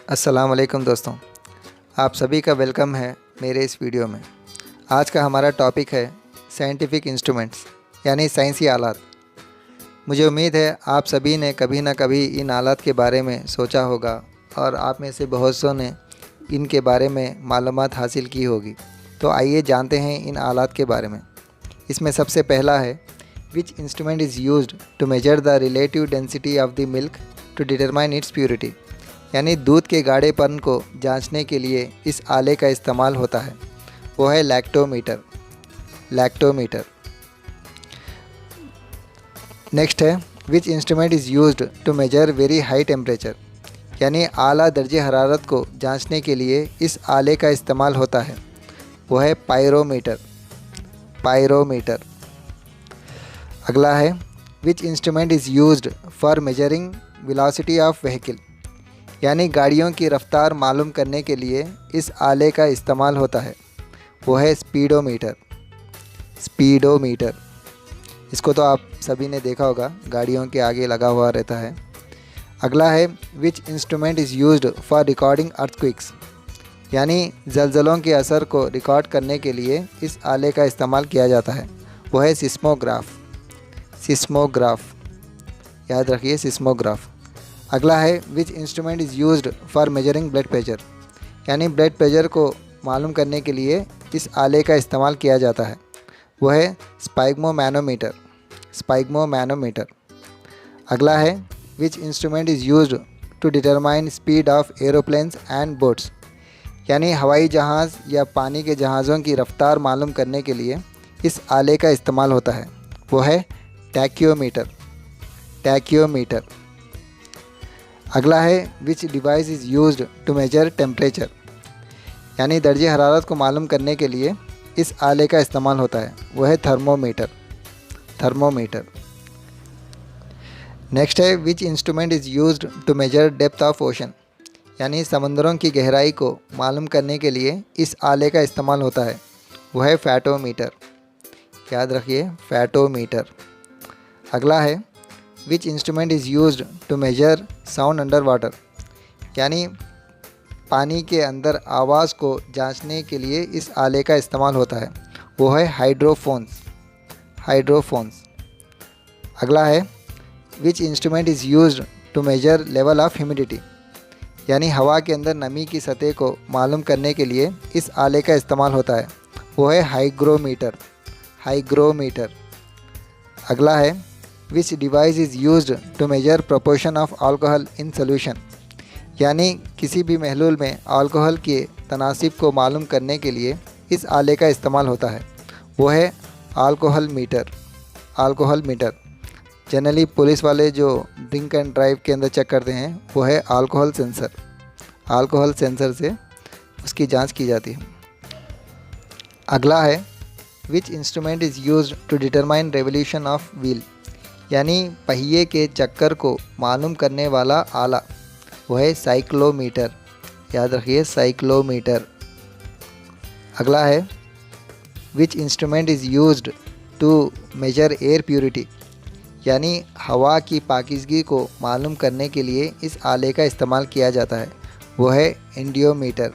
अस्सलाम वालेकुम दोस्तों, आप सभी का वेलकम है मेरे इस वीडियो में। आज का हमारा टॉपिक है साइंटिफिक इंस्ट्रूमेंट्स यानी साइंसी आलात। मुझे उम्मीद है आप सभी ने कभी ना कभी इन आलात के बारे में सोचा होगा और आप में से बहुत सौ ने इनके बारे में मालूमात हासिल की होगी। तो आइए जानते हैं इन आलात के बारे में। इसमें सबसे पहला है which instrument is used to measure the relative density of the milk to determine its purity, यानी दूध के गाढ़ेपन को जांचने के लिए इस आले का इस्तेमाल होता है। वो है लैक्टोमीटर। नेक्स्ट है which instrument is used to measure very high temperature, यानी आला दर्जे हरारत को जांचने के लिए इस आले का इस्तेमाल होता है। वो है पायरोमीटर। अगला है which instrument is used for measuring velocity of vehicle, यानी गाड़ियों की रफ्तार मालूम करने के लिए इस आले का इस्तेमाल होता है। वो है स्पीडोमीटर। इसको तो आप सभी ने देखा होगा, गाड़ियों के आगे लगा हुआ रहता है। अगला है which instrument is used for recording earthquakes, यानी ज़लज़लों के असर को रिकॉर्ड करने के लिए इस आले का इस्तेमाल किया जाता है। वो है सिस्मोग्राफ। याद रखिए, सिस्मोग्राफ। अगला है which instrument is used for measuring blood pressure, यानी ब्लड प्रेशर को मालूम करने के लिए इस आले का इस्तेमाल किया जाता है। वो है स्पाइग्मोमैनोमीटर। अगला है which instrument is used to determine speed of aeroplanes and boats, यानी हवाई जहाज़ या पानी के जहाज़ों की रफ्तार मालूम करने के लिए इस आले का इस्तेमाल होता है। वो है टैक्योमीटर। अगला है which device is used to measure temperature, यानी दर्जे हरारत को मालूम करने के लिए इस आले का इस्तेमाल होता है। वो है थर्मोमीटर। नेक्स्ट है which instrument is used to measure depth of ocean, यानी समंदरों की गहराई को मालूम करने के लिए इस आले का इस्तेमाल होता है। वो है फैटोमीटर। याद रखिए, फैटोमीटर। अगला है which instrument is used to measure sound under water, यानी पानी के अंदर आवाज़ को जांचने के लिए इस आले का इस्तेमाल होता है। वो है हाइड्रोफोन्स। अगला है which instrument is used to measure level of humidity, यानी हवा के अंदर नमी की सतह को मालूम करने के लिए इस आले का इस्तेमाल होता है। वो है हाइग्रोमीटर। अगला है which device is used to measure proportion of alcohol in solution, यानी किसी भी महलूल में अल्कोहल के तनासिब को मालूम करने के लिए इस आले का इस्तेमाल होता है। वो है अल्कोहल मीटर। जनरली पुलिस वाले जो ड्रिंक एंड ड्राइव के अंदर चेक करते हैं, वो है अल्कोहल सेंसर से उसकी जांच की जाती है। अगला है which instrument is used to determine revolution of wheel, यानी पहिए के चक्कर को मालूम करने वाला आला। वो है साइक्लोमीटर। याद रखिए, साइक्लोमीटर। अगला है which instrument is used to measure air purity, यानी हवा की पाकीज़गी को मालूम करने के लिए इस आले का इस्तेमाल किया जाता है। वो है एंडियोमीटर।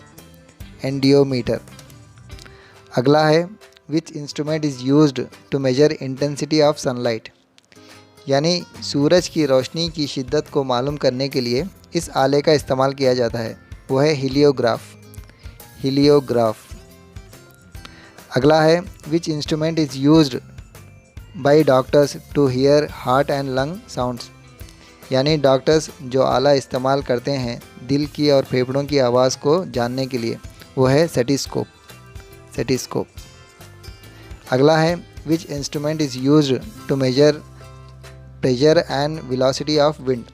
अगला है which instrument is used to measure intensity of sunlight, यानी सूरज की रोशनी की शिद्दत को मालूम करने के लिए इस आले का इस्तेमाल किया जाता है। वो है हीलियोग्राफ। अगला है which instrument is used by doctors to hear heart and lung sounds, यानी डॉक्टर्स जो आला इस्तेमाल करते हैं दिल की और फेफड़ों की आवाज़ को जानने के लिए। वो है सेटिस्कोप। अगला है which instrument is used to measure pressure and velocity of wind,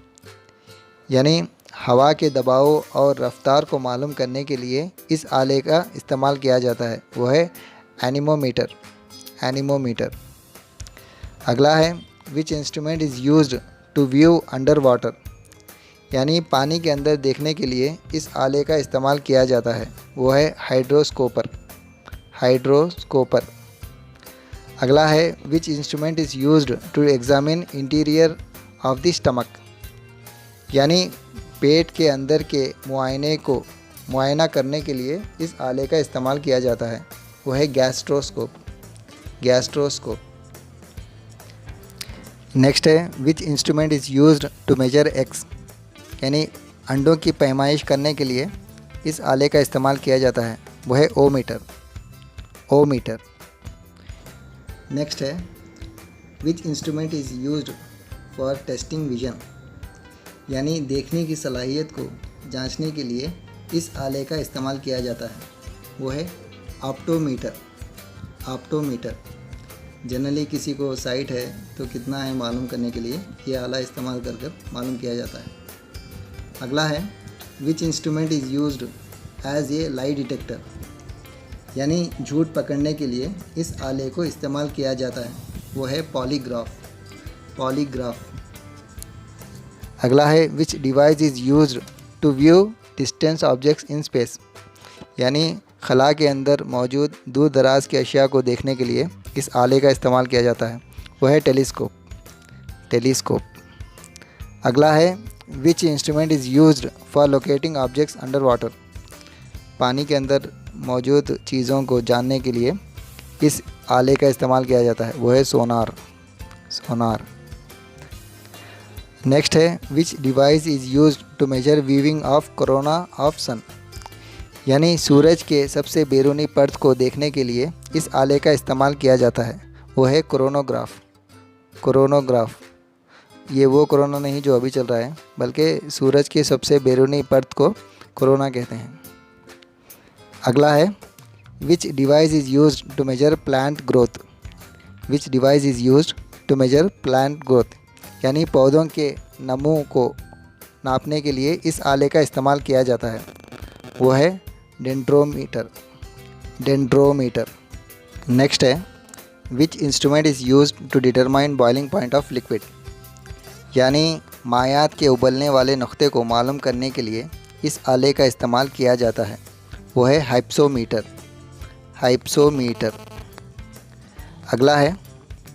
यानी हवा के दबाव और रफ्तार को मालूम करने के लिए इस आले का इस्तेमाल किया जाता है। वो है एनीमोमीटर। अगला है which instrument is used to view under water, यानी पानी के अंदर देखने के लिए इस आले का इस्तेमाल किया जाता है। वो है हाइड्रोस्कोपर। अगला है which instrument is used to examine interior of the stomach, यानी पेट के अंदर के मुआयना करने के लिए इस आले का इस्तेमाल किया जाता है, वो है गैस्ट्रोस्कोप। नेक्स्ट है which instrument is used to measure eggs, यानी अंडों की पैमाइश करने के लिए इस आले का इस्तेमाल किया जाता है, वो है ओमीटर। नेक्स्ट है which instrument is used for testing vision, यानी देखने की सलाहियत को जांचने के लिए इस आले का इस्तेमाल किया जाता है, वो है ऑप्टोमीटर। जनरली किसी को साइट है तो कितना है मालूम करने के लिए ये आला इस्तेमाल कर मालूम किया जाता है। अगला है which instrument is used as a lie detector, यानी झूठ पकड़ने के लिए इस आले को इस्तेमाल किया जाता है, वो है पॉलीग्राफ। अगला है which device is used to view distance objects in space, यानी खला के अंदर मौजूद दूर दराज की अशिया को देखने के लिए इस आले का इस्तेमाल किया जाता है, वो है टेलीस्कोप। अगला है which instrument is used for locating objects under water, पानी के अंदर मौजूद चीज़ों को जानने के लिए इस आले का इस्तेमाल किया जाता है, वो है सोनार। नेक्स्ट है which device is used to measure weaving of corona of sun, यानी सूरज के सबसे बैरूनी पर्त को देखने के लिए इस आले का इस्तेमाल किया जाता है, वो है कोरोनोग्राफ। ये वो कोरोना नहीं जो अभी चल रहा है, बल्कि सूरज के सबसे बैरूनी परत को कोरोना कहते हैं। अगला है which device is used to measure plant growth, यानी पौधों के नमू को नापने के लिए इस आले का इस्तेमाल किया जाता है, वो है डेंड्रोमीटर। नेक्स्ट है which instrument is used to determine boiling point of liquid, यानी मायात के उबलने वाले नुक्ते को मालूम करने के लिए इस आले का इस्तेमाल किया जाता है, वो है हाइप्सोमीटर। अगला है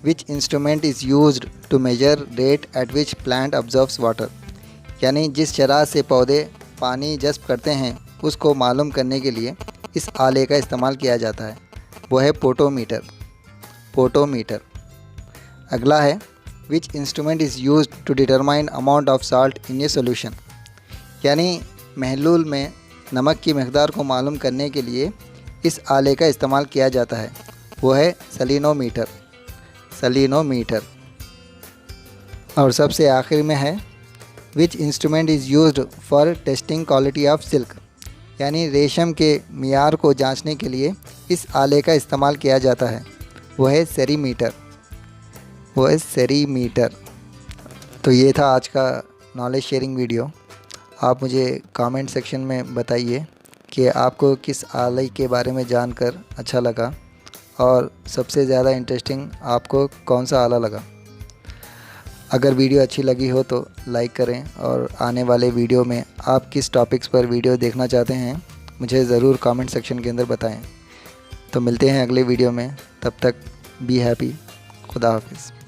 which instrument is used to measure rate at which plant observes water, यानी जिस शरह से पौधे पानी जज़्ब करते हैं उसको मालूम करने के लिए इस आले का इस्तेमाल किया जाता है, वो है पोटोमीटर। अगला है which instrument is used to determine amount of salt in a solution, यानी महलूल में नमक की मकदार को मालूम करने के लिए इस आले का इस्तेमाल किया जाता है, वो है सलीनोमीटर। और सबसे आखिर में है which instrument is used for testing quality of silk, यानी रेशम के मियार को जांचने के लिए इस आले का इस्तेमाल किया जाता है, वो है सेरीमीटर। तो ये था आज का नॉलेज शेयरिंग वीडियो। आप मुझे कमेंट सेक्शन में बताइए कि आपको किस आले के बारे में जानकर अच्छा लगा और सबसे ज़्यादा इंटरेस्टिंग आपको कौन सा आला लगा। अगर वीडियो अच्छी लगी हो तो लाइक करें और आने वाले वीडियो में आप किस टॉपिक्स पर वीडियो देखना चाहते हैं मुझे ज़रूर कमेंट सेक्शन के अंदर बताएं। तो मिलते हैं अगले वीडियो में, तब तक बी हैप्पी। खुदा हाफिज़।